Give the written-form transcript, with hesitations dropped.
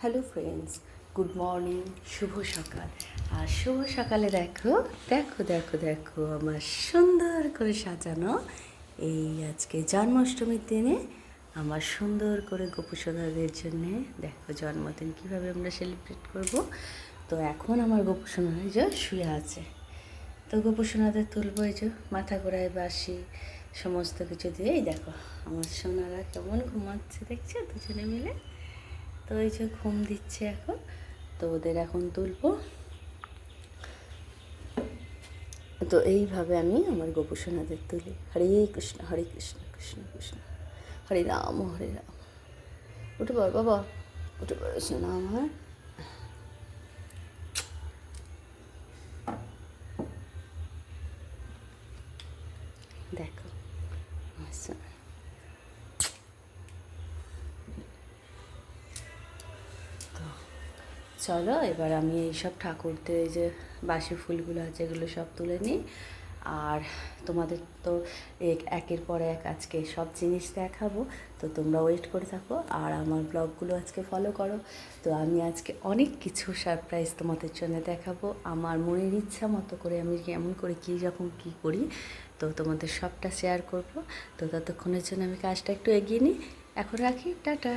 Hello friends, good morning, শুভ সকাল। আর শুভ সকালে দেখো দেখো দেখো দেখো আমার সুন্দর করে সাজানো এই আজকে জন্মাষ্টমীর দিনে আমার সুন্দর করে গোপুসোনাদের জন্যে দেখো জন্মদিন কীভাবে আমরা সেলিব্রেট করব। তো এখন আমার গোপুসোনা যে শুয়ে আছে, তো গোপুসোনাদের তুলবো, এই যে মাথা ঘোরায় বাসি সমস্ত কিছু দিয়ে। এই দেখো আমার সোনারা কেমন ঘুমাচ্ছে দেখছো দুজনে মিলে। তো এই যে ঘুম দিচ্ছে এখন, তো ওদের এখন তুলবো। তো এইভাবে আমি আমার গোপুসোনাদের তুলি। হরে কৃষ্ণ হরে কৃষ্ণ কৃষ্ণ কৃষ্ণ হরে রাম হরে রাম। উঠে পড় বাবা, উঠে পড় সোনা আমার। দেখো আমার সোনা। চলো এবার আমি এইসব ঠাকুরদের যে বাসি ফুলগুলো আছে এগুলো সব তুলে নিই। আর তোমাদের তো একের পর এক আজকে সব জিনিস দেখাবো, তো তোমরা ওয়েট করে থাকো আর আমার ব্লগগুলো আজকে ফলো করো। তো আমি আজকে অনেক কিছু সারপ্রাইজ তোমাদের জন্য দেখাবো, আমার মনের ইচ্ছা মতো করে আমি কেমন করে কী যখন কী করি তো তোমাদের সবটা শেয়ার করব। তো ততক্ষণের জন্য আমি কাজটা একটু এগিয়ে নিই, এখন রাখি, টাটা।